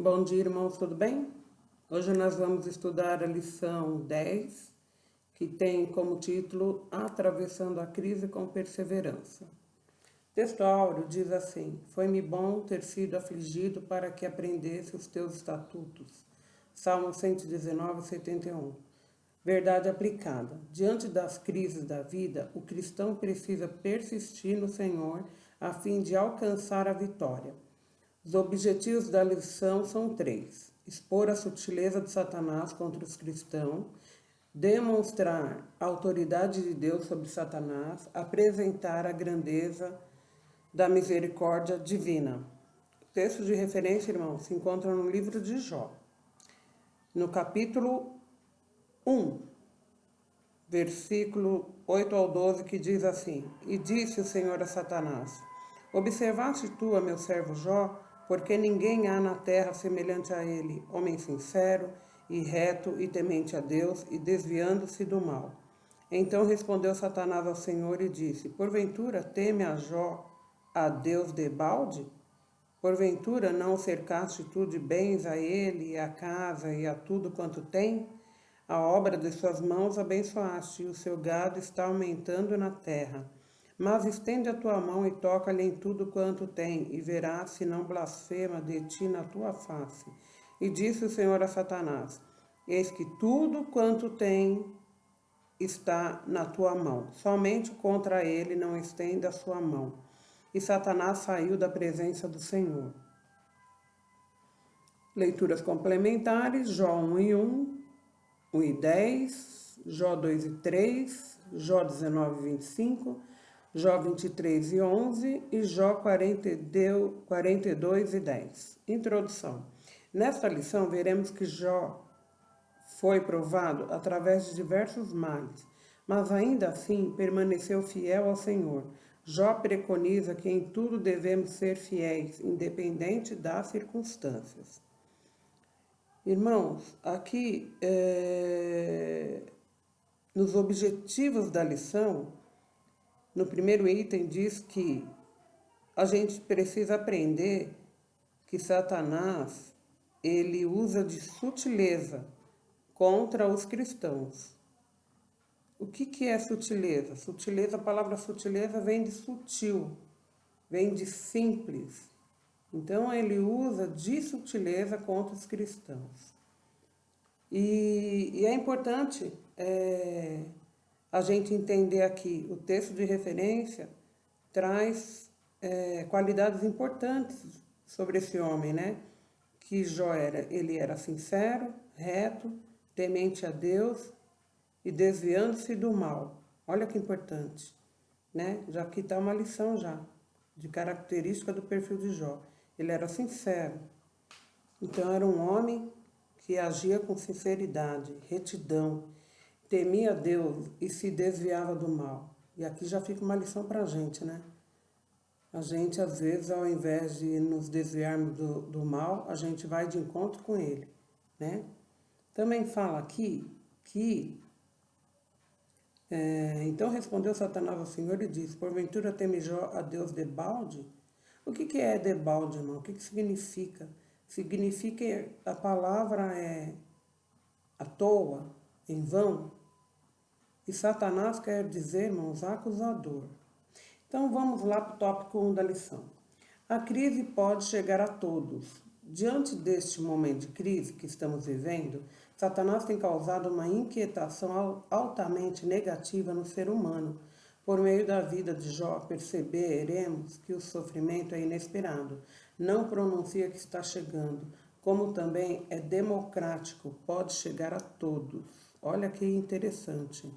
Bom dia, irmãos, tudo bem? Hoje nós vamos estudar a lição 10, que tem como título Atravessando a Crise com Perseverança. O texto áureo diz assim: Foi-me bom ter sido afligido para que aprendesse os teus estatutos. Salmo 119, 71. Verdade aplicada. Diante das crises da vida, o cristão precisa persistir no Senhor a fim de alcançar a vitória. Os objetivos da lição são 3: expor a sutileza de Satanás contra os cristãos, demonstrar a autoridade de Deus sobre Satanás, apresentar a grandeza da misericórdia divina. O texto de referência, irmãos, se encontra no livro de Jó, no capítulo 1, versículo 8 ao 12, que diz assim: E disse o Senhor a Satanás: Observaste tu a meu servo Jó? Porque ninguém há na terra semelhante a ele, homem sincero e reto e temente a Deus e desviando-se do mal. Então respondeu Satanás ao Senhor e disse: Porventura teme a Jó, a Deus debalde? Porventura não cercaste tu de bens a ele, e a casa, e a tudo quanto tem? A obra de suas mãos abençoaste, e o seu gado está aumentando na terra. Mas estende a tua mão e toca-lhe em tudo quanto tem, e verás se não blasfema de ti na tua face. E disse o Senhor a Satanás: Eis que tudo quanto tem está na tua mão, somente contra ele não estenda a sua mão. E Satanás saiu da presença do Senhor. Leituras complementares: Jó 1 e 1, 1 e 10, Jó 2 e 3, Jó 19 e 25, Jó 23 e 11 e Jó 42 e 10. Introdução. Nesta lição, veremos que Jó foi provado através de diversos males, mas ainda assim permaneceu fiel ao Senhor. Jó preconiza que em tudo devemos ser fiéis, independente das circunstâncias. Irmãos, aqui nos objetivos da lição, no primeiro item diz que a gente precisa aprender que Satanás, ele usa de sutileza contra os cristãos. O que é sutileza? Sutileza, a palavra sutileza vem de sutil, vem de simples. Então ele usa de sutileza contra os cristãos. E é importante a gente entender aqui, o texto de referência traz qualidades importantes sobre esse homem, né? Que Jó ele era sincero, reto, temente a Deus e desviando-se do mal. Olha que importante, né? Já aqui está uma lição já, de característica do perfil de Jó. Ele era sincero, então era um homem que agia com sinceridade, retidão, temia Deus e se desviava do mal. E aqui já fica uma lição para a gente, né? A gente, às vezes, ao invés de nos desviarmos do mal, a gente vai de encontro com ele, né? Também fala aqui que então respondeu Satanás ao Senhor e disse: Porventura teme Jó a Deus debalde? O que é debalde, irmão? O que significa? Significa, a palavra é à toa, em vão. E Satanás quer dizer, irmãos, acusador. Então vamos lá para o tópico 1 da lição. A crise pode chegar a todos. Diante deste momento de crise que estamos vivendo, Satanás tem causado uma inquietação altamente negativa no ser humano. Por meio da vida de Jó, perceberemos que o sofrimento é inesperado, não pronuncia que está chegando, como também é democrático, pode chegar a todos. Olha que interessante.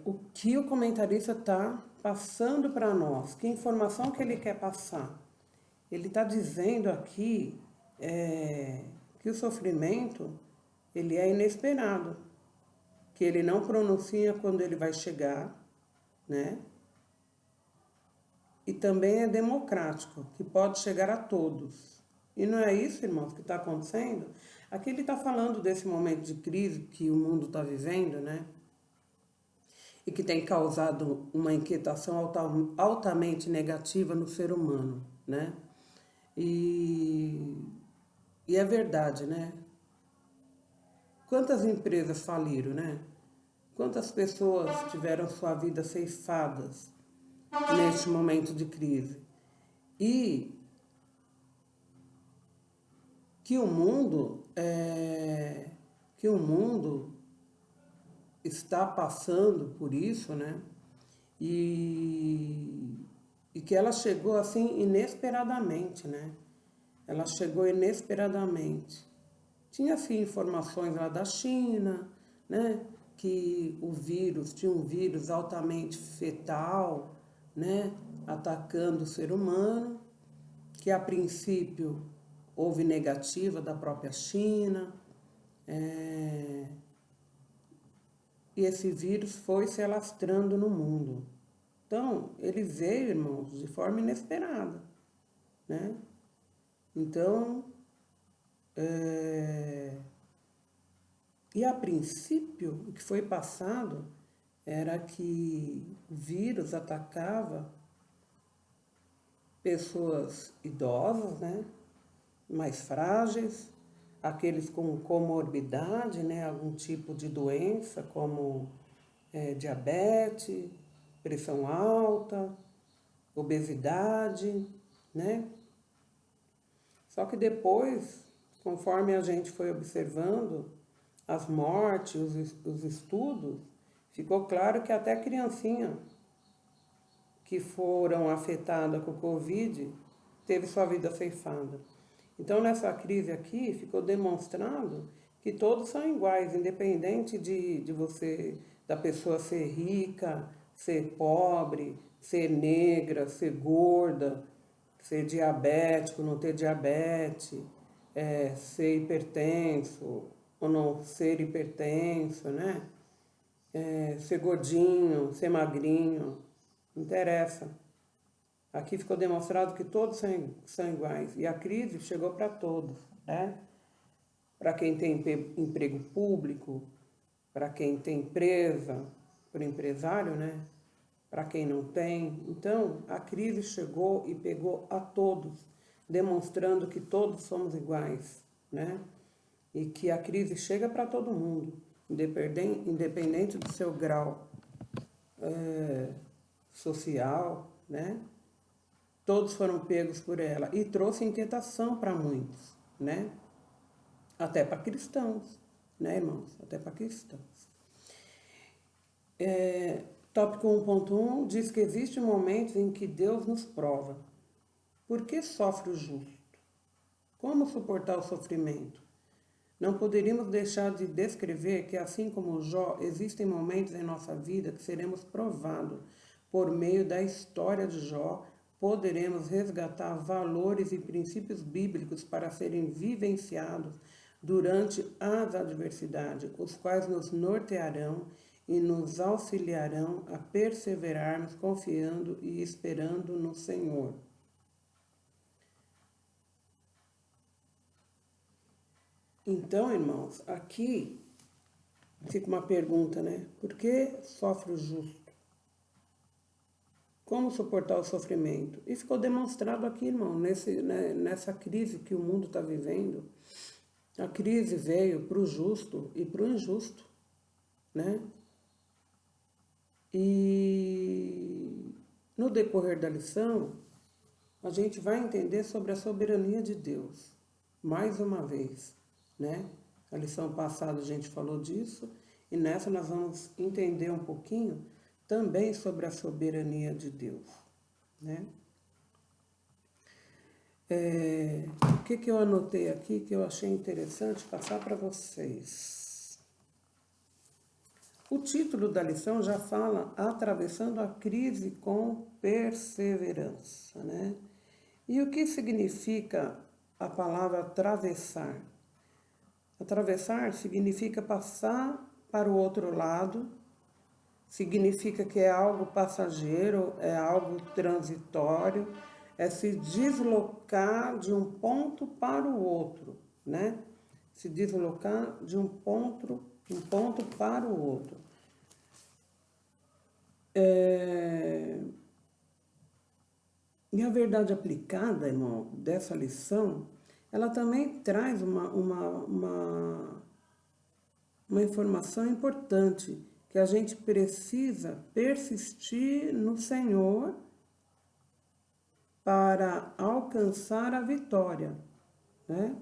O que o comentarista está passando para nós, que informação que ele quer passar? Ele está dizendo aqui que o sofrimento ele é inesperado, que ele não pronuncia quando ele vai chegar, né? E também é democrático, que pode chegar a todos. E não é isso, irmãos, que está acontecendo? Aqui ele está falando desse momento de crise que o mundo está vivendo, né? E que tem causado uma inquietação altamente negativa no ser humano, né? E, e é verdade, né? Quantas empresas faliram, né? Quantas pessoas tiveram sua vida ceifadas neste momento de crise? E que o mundo está passando por isso, né? E que ela chegou assim inesperadamente, né? Ela chegou inesperadamente. Tinha sim informações lá da China, né? Que o vírus tinha um vírus altamente fetal, né? Atacando o ser humano, que a princípio houve negativa da própria China. E esse vírus foi se alastrando no mundo. Então, ele veio, irmãos, de forma inesperada, né? Então, e a princípio, o que foi passado era que o vírus atacava pessoas idosas, né? Mais frágeis, aqueles com comorbidade, né? Algum tipo de doença, como diabetes, pressão alta, obesidade, né? Só que depois, conforme a gente foi observando as mortes, os estudos, ficou claro que até criancinha que foram afetadas com o Covid teve sua vida ceifada. Então, nessa crise aqui, ficou demonstrado que todos são iguais, independente de você, da pessoa ser rica, ser pobre, ser negra, ser gorda, ser diabético, não ter diabetes, ser hipertenso ou não ser hipertenso, né? Ser gordinho, ser magrinho, não interessa. Aqui ficou demonstrado que todos são iguais. E a crise chegou para todos, né? Para quem tem emprego público, para quem tem empresa, para o empresário, né? Para quem não tem. Então, a crise chegou e pegou a todos, demonstrando que todos somos iguais, né? E que a crise chega para todo mundo, independente do seu grau social, né? Todos foram pegos por ela e trouxe inquietação para muitos, né? Até para cristãos, né, irmãos? Até para cristãos. Tópico 1.1 diz que existem momentos em que Deus nos prova. Por que sofre o justo? Como suportar o sofrimento? Não poderíamos deixar de descrever que, assim como Jó, existem momentos em nossa vida que seremos provados. Por meio da história de Jó, poderemos resgatar valores e princípios bíblicos para serem vivenciados durante as adversidades, os quais nos nortearão e nos auxiliarão a perseverarmos confiando e esperando no Senhor. Então, irmãos, aqui fica uma pergunta, né? Por que sofre o justo? Como suportar o sofrimento? E ficou demonstrado aqui, irmão, nessa crise que o mundo está vivendo. A crise veio para o justo e para o injusto, né? E no decorrer da lição, a gente vai entender sobre a soberania de Deus, mais uma vez, né? A lição passada a gente falou disso, e nessa nós vamos entender um pouquinho também sobre a soberania de Deus, né? O que eu anotei aqui que eu achei interessante passar para vocês. O título da lição já fala atravessando a crise com perseverança, né? E o que significa a palavra atravessar? Atravessar significa passar para o outro lado, significa que é algo passageiro, é algo transitório, é se deslocar de um ponto para o outro, né? Se deslocar de um ponto para o outro. E a verdade aplicada, irmão, dessa lição, ela também traz uma informação importante, que a gente precisa persistir no Senhor para alcançar a vitória, né?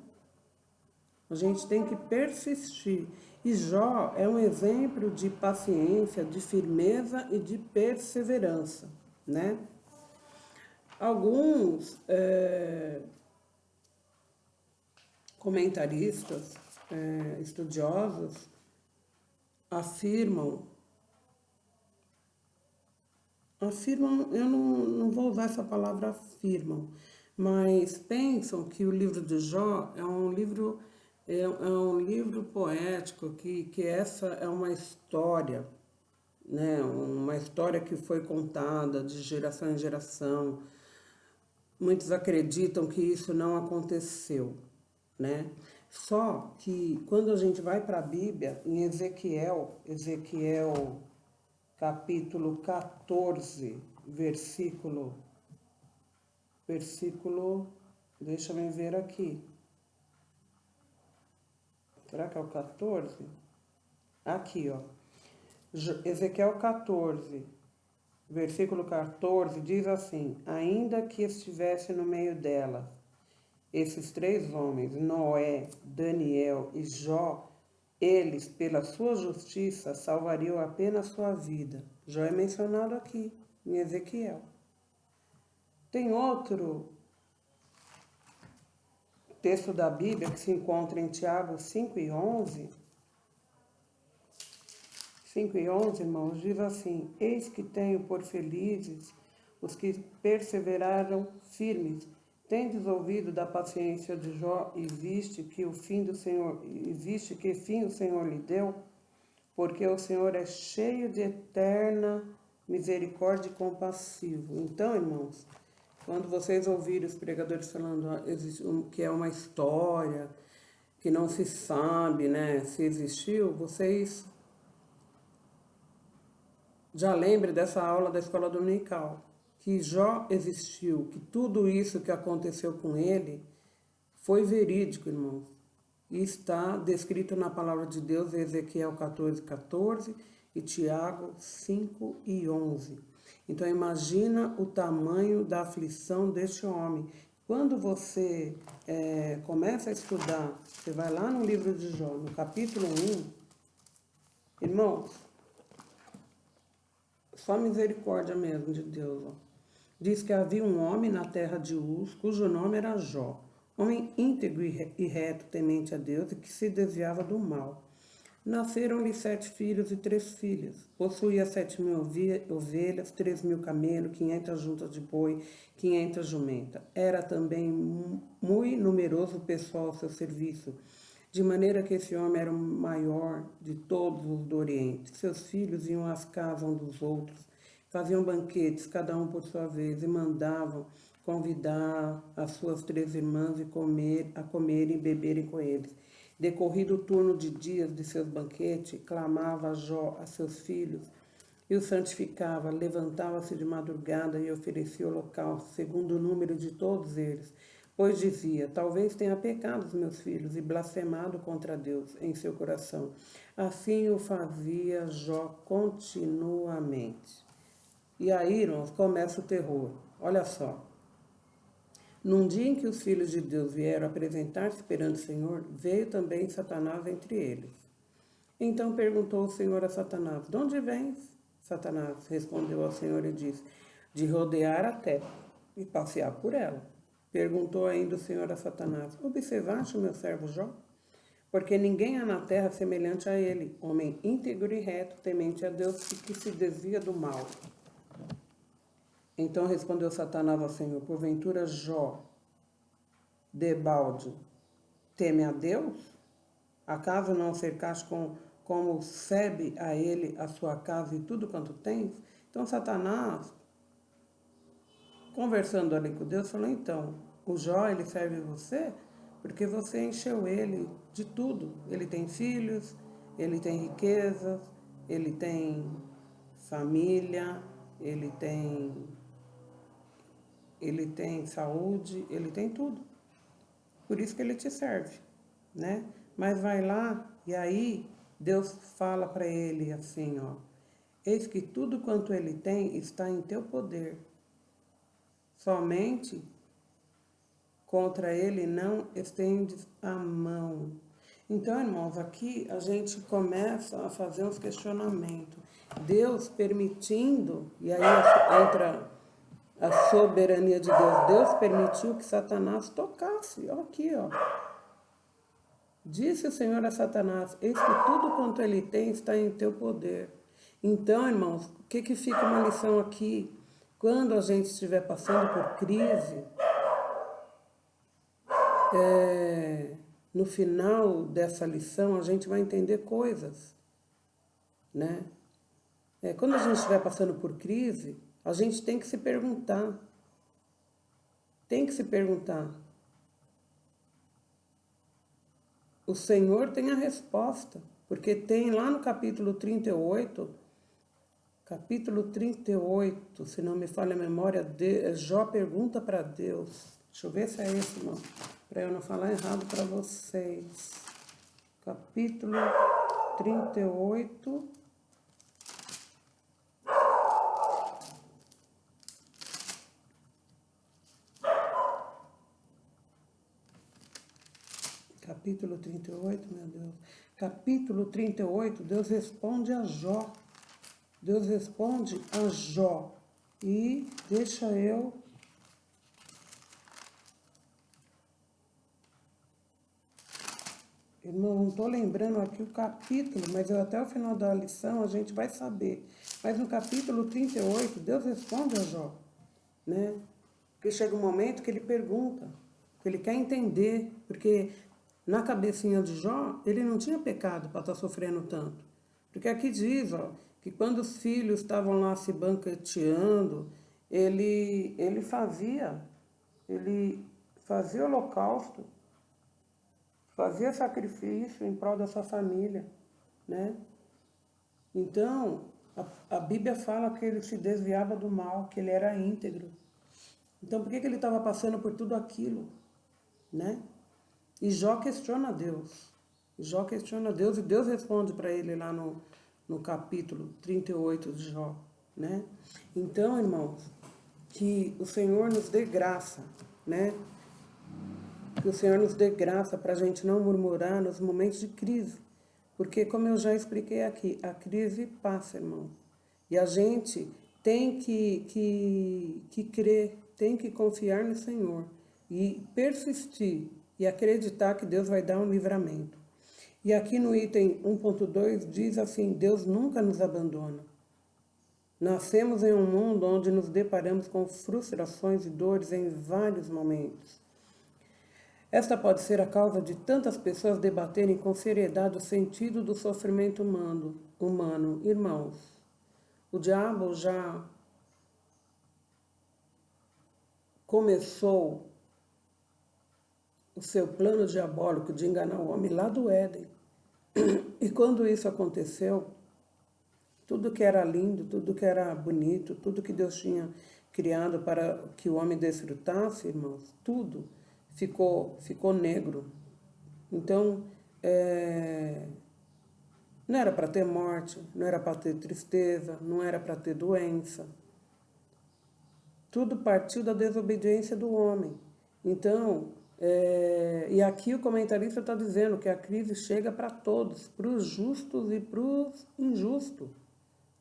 A gente tem que persistir. E Jó é um exemplo de paciência, de firmeza e de perseverança, né? Alguns comentaristas, estudiosos, afirmam, eu não vou usar essa palavra afirmam, mas pensam que o livro de Jó é um livro poético, que essa é uma história, né? Uma história que foi contada de geração em geração. Muitos acreditam que isso não aconteceu, né? Só que quando a gente vai para a Bíblia, em Ezequiel capítulo 14, versículo, deixa eu ver aqui. Será que é o 14? Aqui, ó. Ezequiel 14, versículo 14, diz assim: ainda que estivesse no meio delas esses três homens, Noé, Daniel e Jó, eles, pela sua justiça, salvariam apenas sua vida. Jó é mencionado aqui, em Ezequiel. Tem outro texto da Bíblia que se encontra em Tiago 5 e 11. 5 e 11, irmãos, diz assim: eis que tenho por felizes os que perseveraram firmes. Tendes ouvido da paciência de Jó e viste que fim o Senhor lhe deu? Porque o Senhor é cheio de eterna misericórdia e compassivo. Então, irmãos, quando vocês ouvirem os pregadores falando que é uma história, que não se sabe, né, se existiu, vocês já lembrem dessa aula da escola dominical, que Jó existiu, que tudo isso que aconteceu com ele foi verídico, irmãos. E está descrito na palavra de Deus, Ezequiel 14, 14 e Tiago 5 e 11. Então imagina o tamanho da aflição deste homem. Quando você começa a estudar, você vai lá no livro de Jó, no capítulo 1, irmãos, só misericórdia mesmo de Deus. Ó. Diz que havia um homem na terra de Uz, cujo nome era Jó, homem íntegro e reto, temente a Deus e que se desviava do mal. Nasceram-lhe 7 filhos e 3 filhas. Possuía 7.000 ovelhas, 3.000 camelos, 500 juntas de boi, 500 jumentas. Era também muito numeroso o pessoal ao seu serviço, de maneira que esse homem era o maior de todos os do Oriente. Seus filhos iam às casas um dos outros, faziam banquetes, cada um por sua vez, e mandavam convidar as suas 3 irmãs a comerem e beberem com eles. Decorrido o turno de dias de seus banquetes, clamava Jó a seus filhos e os santificava, levantava-se de madrugada e oferecia holocausto, segundo o número de todos eles. Pois dizia: talvez tenha pecado os meus filhos e blasfemado contra Deus em seu coração. Assim o fazia Jó continuamente. E aí, irmãos, começa o terror. Olha só. Num dia em que os filhos de Deus vieram apresentar-se perante o Senhor, veio também Satanás entre eles. Então perguntou o Senhor a Satanás: de onde vens? Satanás respondeu ao Senhor e disse: de rodear a terra e passear por ela. Perguntou ainda o Senhor a Satanás: observaste o meu servo Jó? Porque ninguém há na terra semelhante a ele, homem íntegro e reto, temente a Deus e que se desvia do mal. Então respondeu Satanás ao Senhor: porventura Jó, debalde, teme a Deus? Acaso não cercaste como cebe a ele a sua casa e tudo quanto tens? Então Satanás, conversando ali com Deus, falou: então, o Jó, ele serve você porque você encheu ele de tudo. Ele tem filhos, ele tem riquezas, ele tem família, ele ele tem saúde, ele tem tudo. Por isso que ele te serve, né? Mas vai lá e aí Deus fala para ele assim, ó: eis que tudo quanto ele tem está em teu poder. Somente contra ele não estendes a mão. Então, irmãos, aqui a gente começa a fazer uns questionamentos. Deus permitindo, e aí entra a soberania de Deus. Deus permitiu que Satanás tocasse. Olha aqui, ó. Disse o Senhor a Satanás: eis que tudo quanto ele tem está em teu poder. Então, irmãos, o que fica uma lição aqui? Quando a gente estiver passando por crise, no final dessa lição a gente vai entender coisas, né? Quando a gente estiver passando por crise, a gente tem que se perguntar. Tem que se perguntar. O Senhor tem a resposta, porque tem lá no capítulo 38, se não me falha a memória, Jó pergunta para Deus. Deixa eu ver se é esse, irmão, para eu não falar errado para vocês. Capítulo 38. Capítulo 38, meu Deus. Capítulo 38, Deus responde a Jó. Deus responde a Jó. E deixa eu... Irmão, não estou lembrando aqui o capítulo, mas até o final da lição a gente vai saber. Mas no capítulo 38, Deus responde a Jó, né? Porque chega um momento que ele pergunta, que ele quer entender, porque na cabecinha de Jó, ele não tinha pecado para estar sofrendo tanto. Porque aqui diz, ó, que quando os filhos estavam lá se banqueteando, ele fazia holocausto, fazia sacrifício em prol da sua família, né? Então, a Bíblia fala que ele se desviava do mal, que ele era íntegro. Então, por que ele estava passando por tudo aquilo, né? E Jó questiona Deus. Jó questiona Deus e Deus responde para ele lá no capítulo 38 de Jó, né? Então, irmãos, que o Senhor nos dê graça, né? Que o Senhor nos dê graça para a gente não murmurar nos momentos de crise. Porque, como eu já expliquei aqui, a crise passa, irmão. E a gente tem que crer, tem que confiar no Senhor. E persistir e acreditar que Deus vai dar um livramento. E aqui no item 1.2 diz assim: Deus nunca nos abandona. Nascemos em um mundo onde nos deparamos com frustrações e dores em vários momentos. Esta pode ser a causa de tantas pessoas debaterem com seriedade o sentido do sofrimento humano. Irmãos, o diabo já começou o seu plano diabólico de enganar o homem lá do Éden. E quando isso aconteceu, tudo que era lindo, tudo que era bonito, tudo que Deus tinha criado para que o homem desfrutasse, irmãos, tudo ficou negro. Então, não era para ter morte, não era para ter tristeza, não era para ter doença. Tudo partiu da desobediência do homem. Então, e aqui o comentarista está dizendo que a crise chega para todos, para os justos e para os injustos,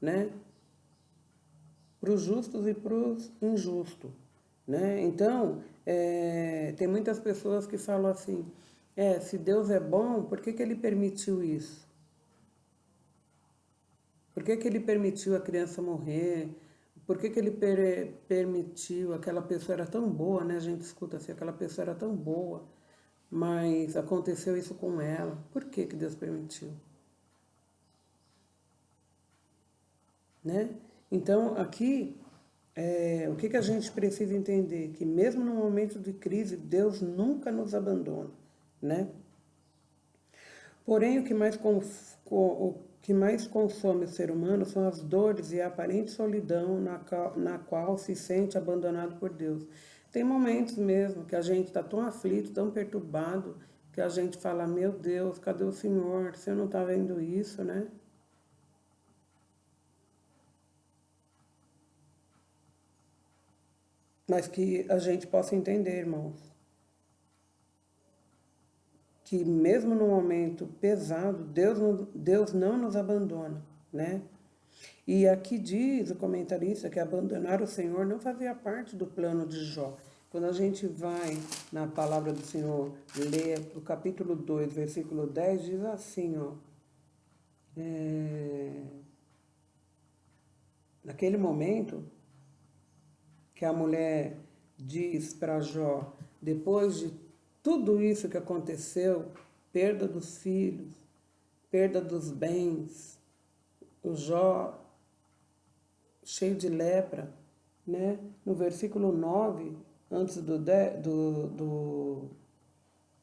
né? Para os justos e para os injustos, né? Então, tem muitas pessoas que falam assim: se Deus é bom, por que ele permitiu isso? Por que ele permitiu a criança morrer? Por que ele permitiu? Aquela pessoa era tão boa, né? A gente escuta assim: aquela pessoa era tão boa, mas aconteceu isso com ela. Por que Deus permitiu? Né? Então, aqui, o que a gente precisa entender? Que mesmo no momento de crise, Deus nunca nos abandona, né? Porém, o que mais consome o ser humano são as dores e a aparente solidão na qual se sente abandonado por Deus. Tem momentos mesmo que a gente está tão aflito, tão perturbado, que a gente fala, meu Deus, cadê o Senhor? Você não está vendo isso, né? Mas que a gente possa entender, irmãos, que mesmo no momento pesado, Deus não nos abandona, né? E aqui diz o comentarista que abandonar o Senhor não fazia parte do plano de Jó. Quando a gente vai na palavra do Senhor ler o capítulo 2, versículo 10, diz assim, ó. Naquele momento que a mulher diz para Jó, depois de tudo isso que aconteceu, perda dos filhos, perda dos bens, o Jó cheio de lepra, né? No versículo 9, antes do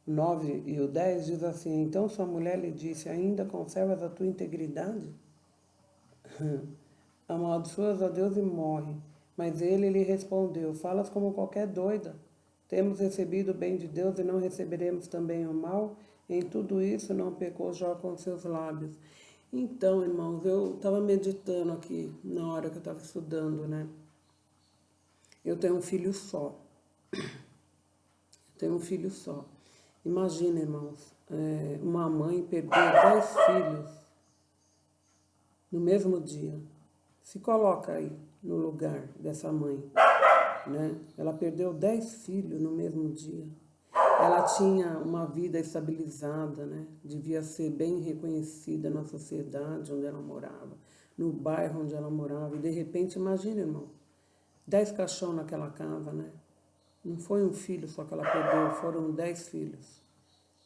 9 e o 10, diz assim, então sua mulher lhe disse, ainda conservas a tua integridade? Amaldiçoas a Deus e morre. Mas ele lhe respondeu, falas como qualquer doida. Temos recebido o bem de Deus e não receberemos também o mal? Em tudo isso não pecou Jó com seus lábios. Então, irmãos, eu estava meditando aqui na hora que eu estava estudando, né? Eu tenho um filho só. Tenho um filho só. Imagina, irmãos, uma mãe perder 10 filhos no mesmo dia. Se coloca aí no lugar dessa mãe, né? Ela perdeu 10 filhos no mesmo dia. Ela tinha uma vida estabilizada, né? Devia ser bem reconhecida na sociedade onde ela morava, no bairro onde ela morava. E de repente, imagina, irmão, 10 caixão naquela casa, né? Não foi um filho só que ela perdeu, foram 10 filhos,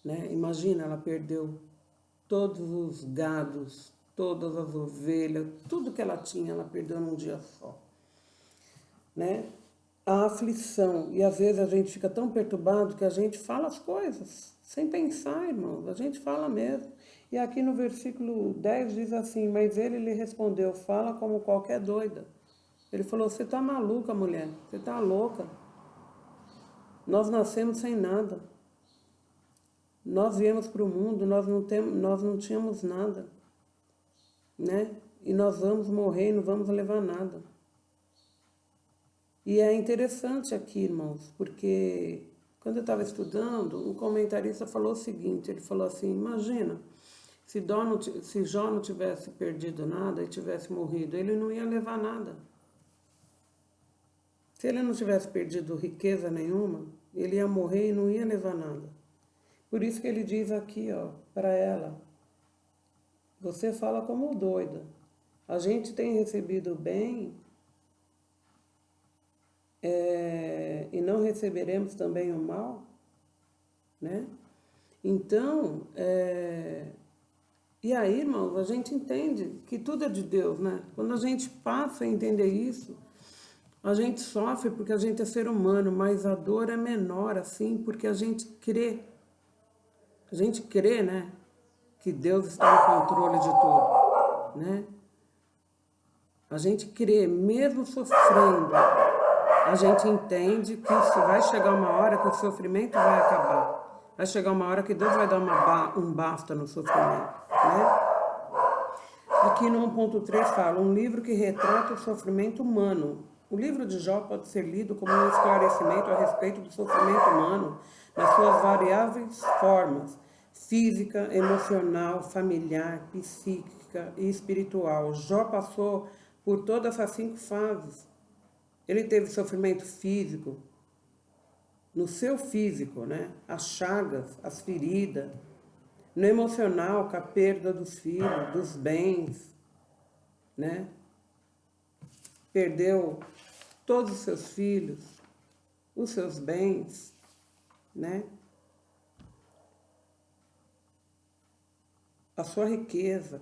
né? Imagina, ela perdeu todos os gados, todas as ovelhas, tudo que ela tinha, ela perdeu num dia só, né? A aflição, e às vezes a gente fica tão perturbado que a gente fala as coisas, sem pensar, irmãos, a gente fala mesmo. E aqui no versículo 10 diz assim, mas ele lhe respondeu, fala como qualquer doida. Ele falou, você tá maluca, mulher, você tá louca. Nós nascemos sem nada. Nós viemos para o mundo, nós não tínhamos nada, né? E nós vamos morrer e não vamos levar nada. E é interessante aqui, irmãos, porque quando eu estava estudando, um comentarista falou o seguinte, ele falou assim, imagina, se Jó não tivesse perdido nada e tivesse morrido, ele não ia levar nada. Se ele não tivesse perdido riqueza nenhuma, ele ia morrer e não ia levar nada. Por isso que ele diz aqui, ó, para ela, você fala como doida. A gente tem recebido bem e não receberemos também o mal, né? Então, e aí, irmãos, a gente entende que tudo é de Deus, né? Quando a gente passa a entender isso, a gente sofre porque a gente é ser humano, mas a dor é menor, assim, porque a gente crê. A gente crê, né? Que Deus está no controle de tudo, né? A gente crê, mesmo sofrendo, a gente entende que isso vai chegar uma hora que o sofrimento vai acabar. Vai chegar uma hora que Deus vai dar um basta no sofrimento, né? Aqui no 1.3 fala, um livro que retrata o sofrimento humano. O livro de Jó pode ser lido como um esclarecimento a respeito do sofrimento humano nas suas variáveis formas, física, emocional, familiar, psíquica e espiritual. Jó passou por todas essas 5 fases. Ele teve sofrimento físico, no seu físico, né? As chagas, as feridas. No emocional, com a perda dos filhos, dos bens, né? Perdeu todos os seus filhos, os seus bens, né? A sua riqueza,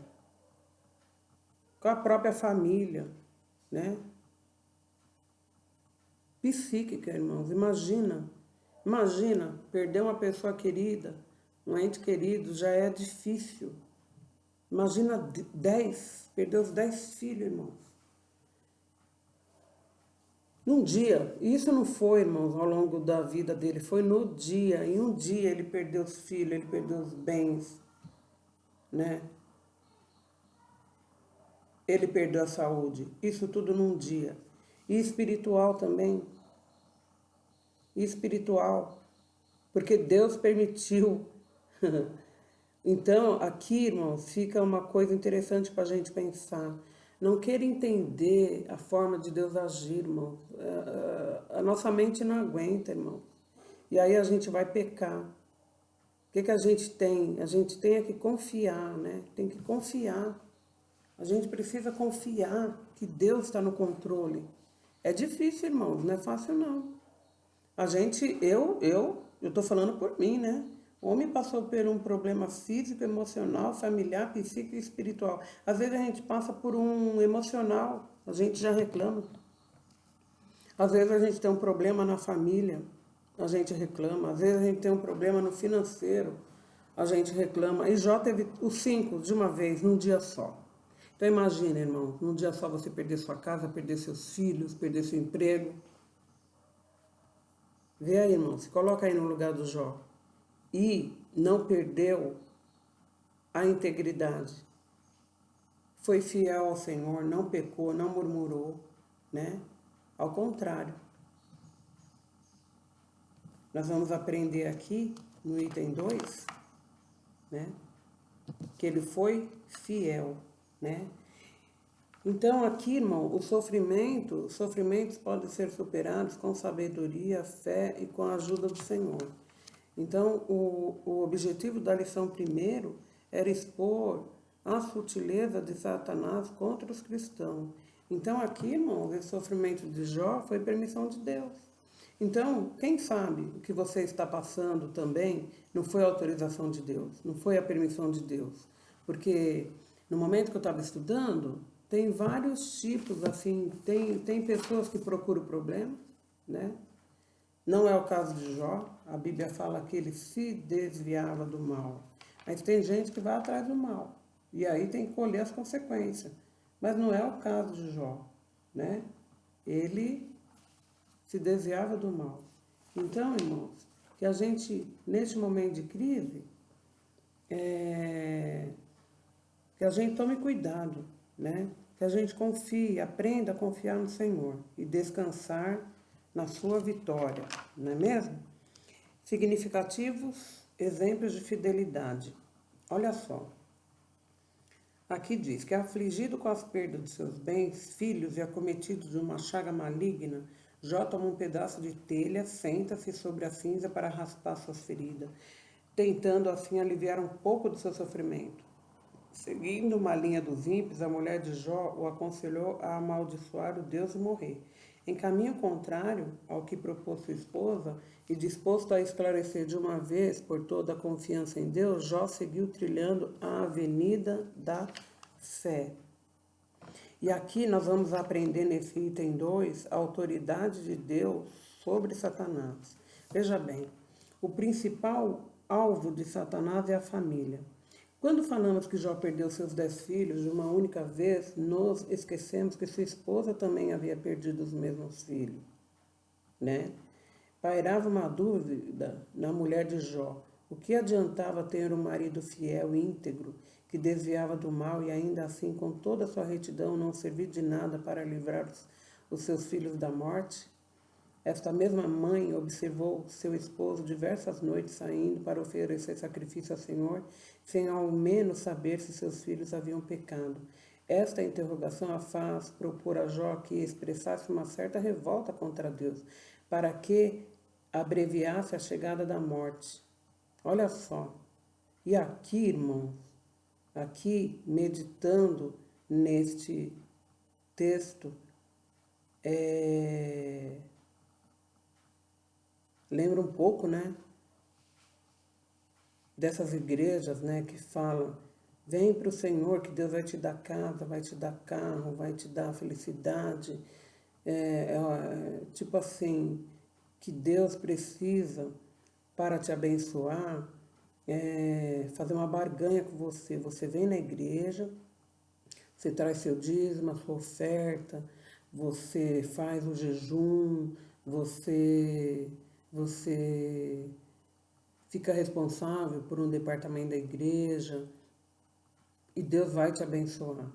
com a própria família, né? Psíquica, irmãos, imagina perder uma pessoa querida, um ente querido, já é difícil. Imagina 10, perder os 10 filhos, irmãos. Num dia, e isso não foi, irmãos, ao longo da vida dele, foi no dia. Em um dia ele perdeu os filhos, ele perdeu os bens, né? Ele perdeu a saúde. Isso tudo num dia. E espiritual também. E espiritual. Porque Deus permitiu. Então, aqui, irmãos, fica uma coisa interessante para a gente pensar. Não queira entender a forma de Deus agir, irmão. A nossa mente não aguenta, irmão. E aí a gente vai pecar. O que que a gente tem? A gente tem é que confiar, né? Tem que confiar. A gente precisa confiar que Deus está no controle. É difícil, irmãos, não é fácil não. A gente, eu tô falando por mim, né? O homem passou por um problema físico, emocional, familiar, psíquico e espiritual. Às vezes a gente passa por um emocional, a gente já reclama. Às vezes a gente tem um problema na família, a gente reclama. Às vezes a gente tem um problema no financeiro, a gente reclama. E Jó teve os 5 de uma vez, num dia só. Então imagina, irmão, num dia só você perder sua casa, perder seus filhos, perder seu emprego. Vê aí, irmão, se coloca aí no lugar do Jó. E não perdeu a integridade. Foi fiel ao Senhor, não pecou, não murmurou, né? Ao contrário. Nós vamos aprender aqui no item 2, né? Que ele foi fiel, né? Então aqui, irmão, os sofrimentos podem ser superados com sabedoria, fé e com a ajuda do Senhor. Então, o objetivo da lição primeiro era expor a sutileza de Satanás contra os cristãos. Então, aqui, irmão, esse sofrimento de Jó foi permissão de Deus. Então, quem sabe o que você está passando também não foi a autorização de Deus, não foi a permissão de Deus. Porque no momento que eu estava estudando, tem vários tipos, assim, tem pessoas que procuram problema, né? Não é o caso de Jó, a Bíblia fala que ele se desviava do mal. Mas tem gente que vai atrás do mal, e aí tem que colher as consequências. Mas não é o caso de Jó, né? Ele se desviava do mal. Então, irmãos, que a gente, neste momento de crise, que a gente tome cuidado, né? Que a gente confie, aprenda a confiar no Senhor e descansar na sua vitória, não é mesmo? Significativos exemplos de fidelidade. Olha só. Aqui diz que afligido com as perdas de seus bens, filhos e acometido de uma chaga maligna, Jó toma um pedaço de telha, senta-se sobre a cinza para raspar suas feridas, tentando assim aliviar um pouco do seu sofrimento. Seguindo uma linha dos ímpios, a mulher de Jó o aconselhou a amaldiçoar o Deus e morrer. Em caminho contrário ao que propôs sua esposa, e disposto a esclarecer de uma vez por toda a confiança em Deus, Jó seguiu trilhando a avenida da fé. E aqui nós vamos aprender nesse item 2 a autoridade de Deus sobre Satanás. Veja bem, o principal alvo de Satanás é a família. Quando falamos que Jó perdeu seus 10 filhos de uma única vez, nos esquecemos que sua esposa também havia perdido os mesmos filhos, né? Pairava uma dúvida na mulher de Jó. O que adiantava ter um marido fiel e íntegro, que desviava do mal e ainda assim, com toda a sua retidão, não servir de nada para livrar os seus filhos da morte? Esta mesma mãe observou seu esposo diversas noites saindo para oferecer sacrifício ao Senhor, sem ao menos saber se seus filhos haviam pecado. Esta interrogação a faz propor a Jó que expressasse uma certa revolta contra Deus, para que abreviasse a chegada da morte. Olha só. E aqui, irmãos, aqui meditando neste texto, lembra um pouco, né, dessas igrejas, né, que falam, vem para o Senhor que Deus vai te dar casa, vai te dar carro, vai te dar felicidade, tipo assim, que Deus precisa para te abençoar, fazer uma barganha com você. Você vem na igreja, você traz seu dízimo, a sua oferta, você faz o jejum, você fica responsável por um departamento da igreja e Deus vai te abençoar.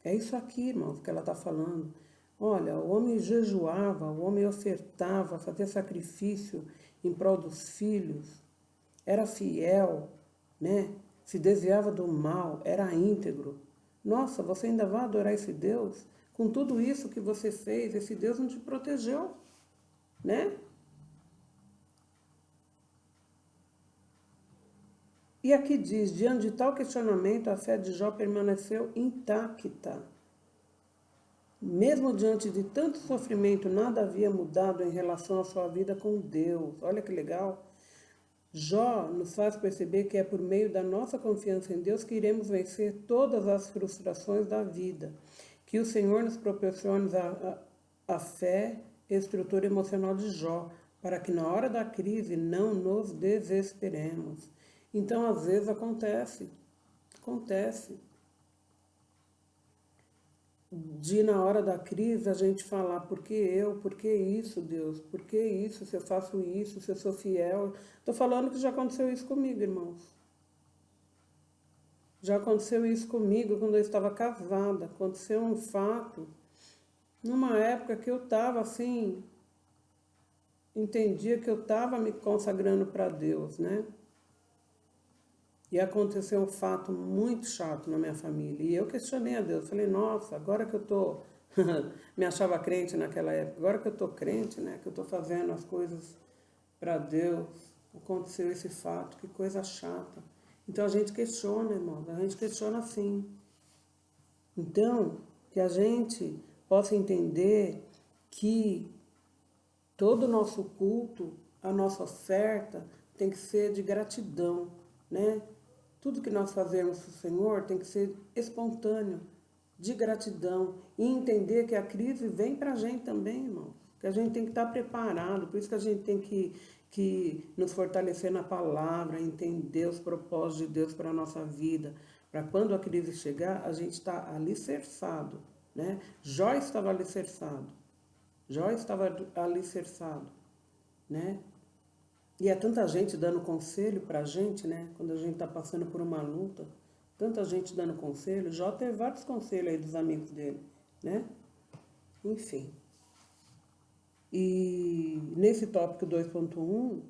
É isso aqui, irmãos, que ela está falando. Olha, o homem jejuava, o homem ofertava, fazia sacrifício em prol dos filhos, era fiel, né? Se desviava do mal, era íntegro. Nossa, você ainda vai adorar esse Deus? Com tudo isso que você fez, esse Deus não te protegeu, né? E aqui diz, diante de tal questionamento, a fé de Jó permaneceu intacta. Mesmo diante de tanto sofrimento, nada havia mudado em relação à sua vida com Deus. Olha que legal. Jó nos faz perceber que é por meio da nossa confiança em Deus que iremos vencer todas as frustrações da vida. Que o Senhor nos proporcione a fé e a estrutura emocional de Jó, para que na hora da crise não nos desesperemos. Então, às vezes acontece de na hora da crise a gente falar, por que eu, por que isso, Deus, por que isso, se eu faço isso, se eu sou fiel. Estou falando que já aconteceu isso comigo, irmãos. Já aconteceu isso comigo quando eu estava casada. Aconteceu um fato, numa época que eu estava assim, entendia que eu estava me consagrando para Deus, né? E aconteceu um fato muito chato na minha família. E eu questionei a Deus. Falei, nossa, agora que eu estou... me achava crente naquela época. Agora que eu estou crente, né? Que eu estou fazendo as coisas para Deus. Aconteceu esse fato. Que coisa chata. Então a gente questiona, irmão. A gente questiona assim. Então, que a gente possa entender que todo o nosso culto, a nossa oferta, tem que ser de gratidão, né? Tudo que nós fazemos para o Senhor tem que ser espontâneo, de gratidão. E entender que a crise vem para a gente também, irmão. Que a gente tem que estar preparado. Por isso que a gente tem que nos fortalecer na palavra, entender os propósitos de Deus para a nossa vida. Para quando a crise chegar, a gente está alicerçado, né? Jó estava alicerçado. Jó estava alicerçado, né? E é tanta gente dando conselho pra gente, né? Quando a gente tá passando por uma luta, tanta gente dando conselho. Jó teve vários conselhos aí dos amigos dele, né? Enfim. E nesse tópico 2.1,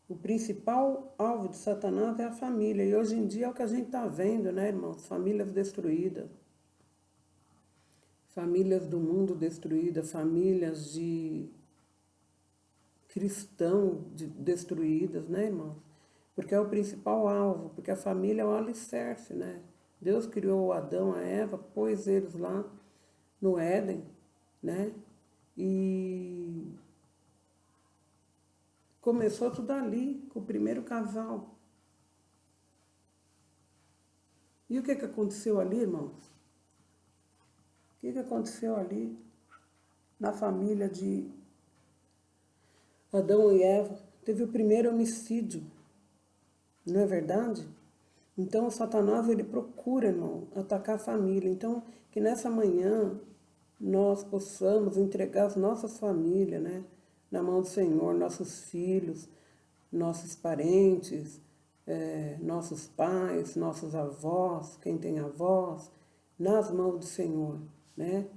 o principal alvo de Satanás é a família. E hoje em dia é o que a gente tá vendo, né, irmãos? Famílias destruídas. Famílias do mundo destruídas, famílias de destruídas, né, irmãos? Porque é o principal alvo, porque a família é o alicerce, né? Deus criou o Adão, a Eva, pôs eles lá no Éden, né? E começou tudo ali, com o primeiro casal. E o que aconteceu ali, irmãos? O que aconteceu ali na família de Adão e Eva? Teve o primeiro homicídio, não é verdade? Então, o Satanás, ele procura, irmão, atacar a família. Então, que nessa manhã nós possamos entregar as nossas famílias, né, na mão do Senhor, nossos filhos, nossos parentes, nossos pais, nossos avós, quem tem avós, nas mãos do Senhor, né?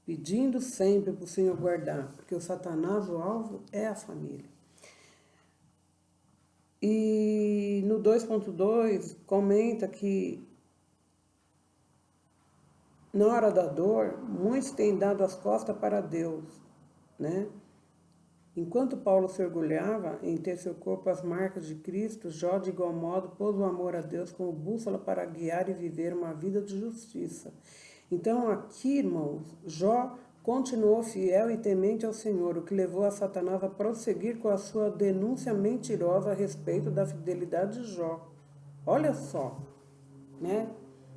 Pedindo sempre para o Senhor guardar, porque o Satanás, o alvo, é a família. E no 2.2 comenta que na hora da dor, muitos têm dado as costas para Deus, né? Enquanto Paulo se orgulhava em ter seu corpo às marcas de Cristo, Jó, de igual modo, pôs o amor a Deus como bússola para guiar e viver uma vida de justiça. Então, aqui, irmãos, Jó continuou fiel e temente ao Senhor, o que levou a Satanás a prosseguir com a sua denúncia mentirosa a respeito da fidelidade de Jó. Olha só, né?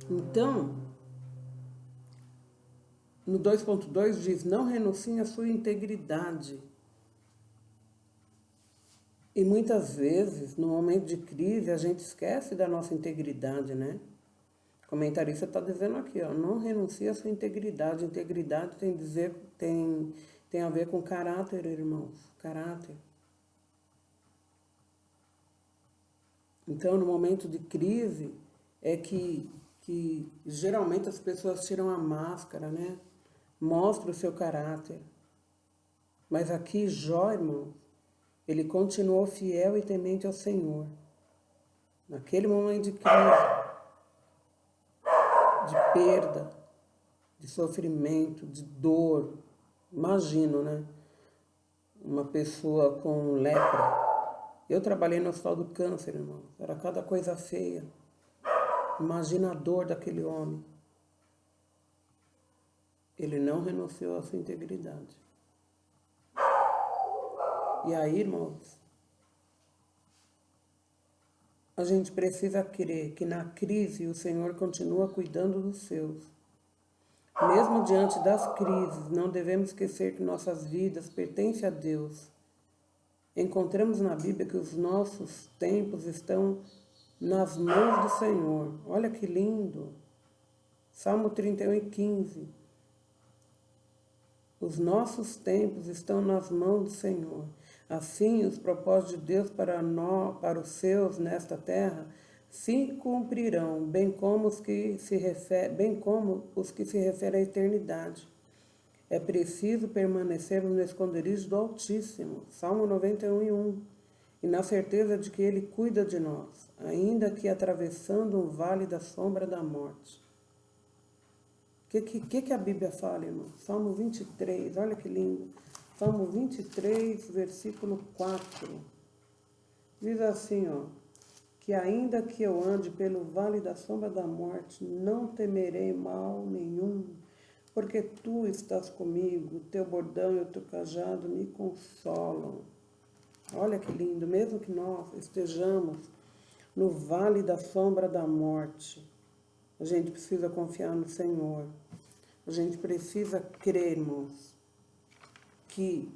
Então, no 2.2 diz, não renuncie à sua integridade. E muitas vezes, no momento de crise, a gente esquece da nossa integridade, né? O comentarista está dizendo aqui, ó, não renuncie à sua integridade. Integridade tem a ver com caráter, irmãos. Caráter. Então, no momento de crise, é que geralmente as pessoas tiram a máscara, né? Mostra o seu caráter. Mas aqui, Jó, irmão, ele continuou fiel e temente ao Senhor. Naquele momento de crise, de perda, de sofrimento, de dor. Imagino, né? Uma pessoa com lepra. Eu trabalhei no Hospital do Câncer, irmão. Era cada coisa feia. Imagina a dor daquele homem. Ele não renunciou à sua integridade. E aí, irmãos, a gente precisa crer que na crise o Senhor continua cuidando dos seus. Mesmo diante das crises, não devemos esquecer que nossas vidas pertencem a Deus. Encontramos na Bíblia que os nossos tempos estão nas mãos do Senhor. Olha que lindo. Salmo 31:15. Os nossos tempos estão nas mãos do Senhor. Assim, os propósitos de Deus para os seus nesta terra se cumprirão, bem como os que se referem à eternidade. É preciso permanecer no esconderijo do Altíssimo, Salmo 91:1, e na certeza de que Ele cuida de nós, ainda que atravessando um vale da sombra da morte. O que a Bíblia fala, irmão? Salmo 23, olha que lindo. Salmo 23, versículo 4. Diz assim, ó, que ainda que eu ande pelo vale da sombra da morte, não temerei mal nenhum, porque tu estás comigo, o teu bordão e o teu cajado me consolam. Olha que lindo, mesmo que nós estejamos no vale da sombra da morte, a gente precisa confiar no Senhor. A gente precisa crer, irmãos, que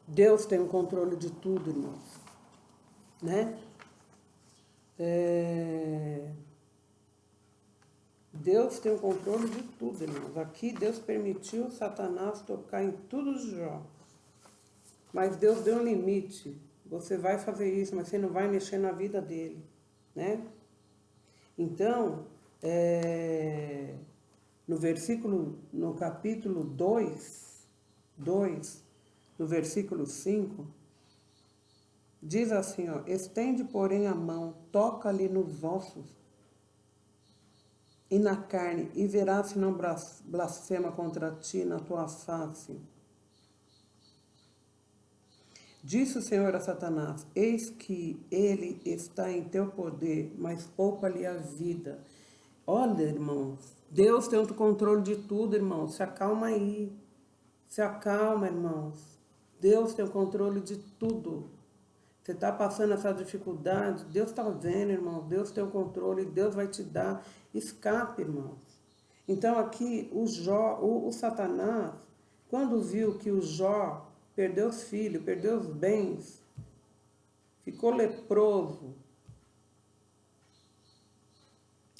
Deus tem o controle de tudo, irmãos. Né? Deus tem o controle de tudo, irmãos. Aqui Deus permitiu Satanás tocar em tudo de Jó. Mas Deus deu um limite. Você vai fazer isso, mas você não vai mexer na vida dele. Né? Então, no capítulo 2, no versículo 5, diz assim, ó, estende, porém, a mão, toca-lhe nos ossos e na carne, e verás se não blasfema contra ti na tua face. Disse o Senhor a Satanás, eis que ele está em teu poder, mas poupa-lhe a vida. Olha, irmãos, Deus tem o controle de tudo, irmãos. Se acalma aí. Se acalma, irmãos. Deus tem o controle de tudo. Você está passando essa dificuldade, Deus está vendo, irmão. Deus tem o controle, Deus vai te dar escape, irmãos. Então aqui o Satanás, quando viu que o Jó perdeu os filhos, perdeu os bens, ficou leproso.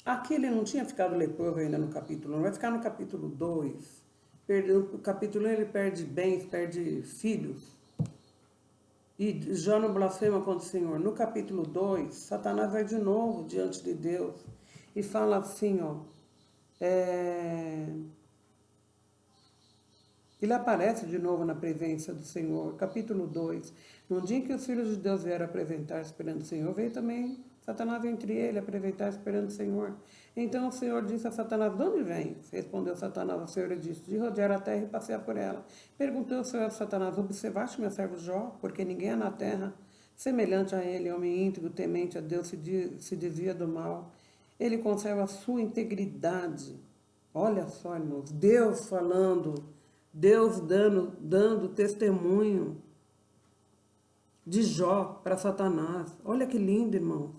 Aqui ele não tinha ficado leproso ainda no capítulo 1, vai ficar no capítulo 2. No capítulo 1 ele perde bens, perde filhos. E Jó não blasfema contra o Senhor. No capítulo 2, Satanás vai de novo diante de Deus e fala assim, ó. Ele aparece de novo na presença do Senhor. Capítulo 2. No dia em que os filhos de Deus vieram apresentar-se perante o Senhor, veio também Satanás entre ele apresentar-se perante o Senhor. Então o Senhor disse a Satanás, de onde vens? Respondeu Satanás ao Senhor e disse, de rodear a terra e passear por ela. Perguntou o Senhor a Satanás, observaste meu servo Jó? Porque ninguém há na terra semelhante a ele, homem íntegro, temente a Deus, se desvia do mal. Ele conserva a sua integridade. Olha só, irmãos, Deus falando, Deus dando testemunho de Jó para Satanás. Olha que lindo, irmãos.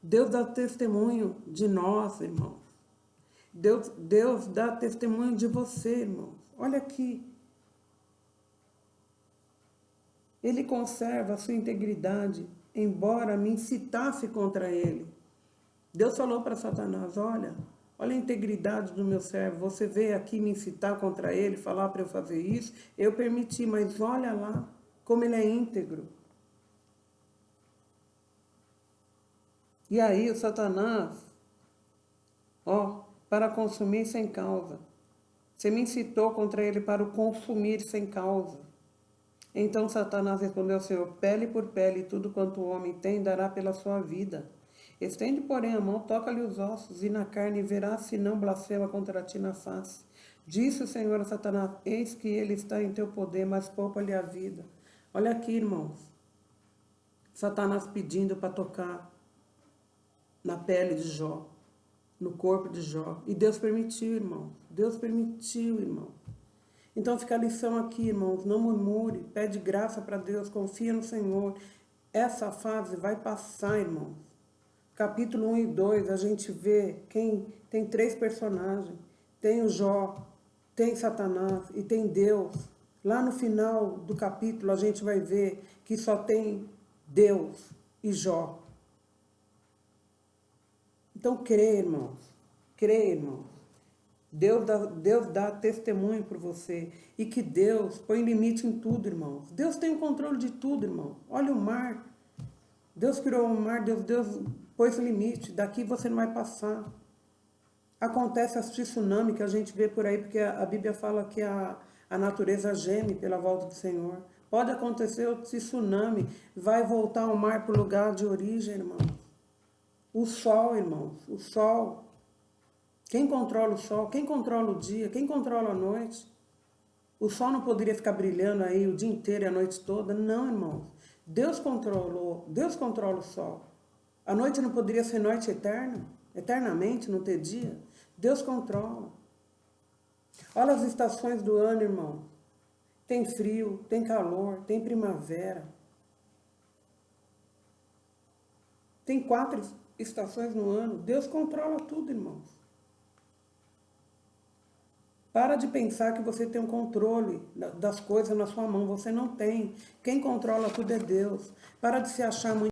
Deus dá testemunho de nós, irmãos. Deus dá testemunho de você, irmãos. Olha aqui. Ele conserva a sua integridade, embora me incitasse contra ele. Deus falou para Satanás, olha, Olha a integridade do meu servo. Você veio aqui me incitar contra ele, falar para eu fazer isso. Eu permiti, mas olha lá como ele é íntegro. E aí o Satanás, ó, para consumir sem causa. Você me incitou contra ele para o consumir sem causa. Então Satanás respondeu ao Senhor: pele por pele, tudo quanto o homem tem dará pela sua vida. Estende, porém, a mão, toca-lhe os ossos, e na carne verás se não blasfema contra ti na face. Disse o Senhor a Satanás: eis que ele está em teu poder, mas poupa-lhe a vida. Olha aqui, irmãos. Satanás pedindo para tocar na pele de Jó, no corpo de Jó. E Deus permitiu, irmão. Deus permitiu, irmão. Então fica a lição aqui, irmãos. Não murmure, pede graça para Deus, confia no Senhor. Essa fase vai passar, irmãos. Capítulo 1 e 2, a gente vê quem tem 3 personagens. Tem o Jó, tem Satanás e tem Deus. Lá no final do capítulo a gente vai ver que só tem Deus e Jó. Então crê, irmãos. Crê, irmãos. Deus dá testemunho por você. E que Deus põe limite em tudo, irmãos. Deus tem o controle de tudo, irmão. Olha o mar. Deus criou o mar, Deus pôs limite. Daqui você não vai passar. Acontece as tsunami que a gente vê por aí, porque a Bíblia fala que a natureza geme pela volta do Senhor. Pode acontecer o tsunami, vai voltar o mar para o lugar de origem, irmãos. O sol, irmãos, o sol. Quem controla o sol? Quem controla o dia? Quem controla a noite? O sol não poderia ficar brilhando aí o dia inteiro e a noite toda? Não, irmãos. Deus controla o sol. A noite não poderia ser noite eterna? Eternamente, não ter dia? Deus controla. Olha as estações do ano, irmão. Tem frio, tem calor, tem primavera. Tem 4 estações no ano. Deus controla tudo, irmãos. Para de pensar que você tem um controle das coisas na sua mão. Você não tem. Quem controla tudo é Deus. Para de se achar muito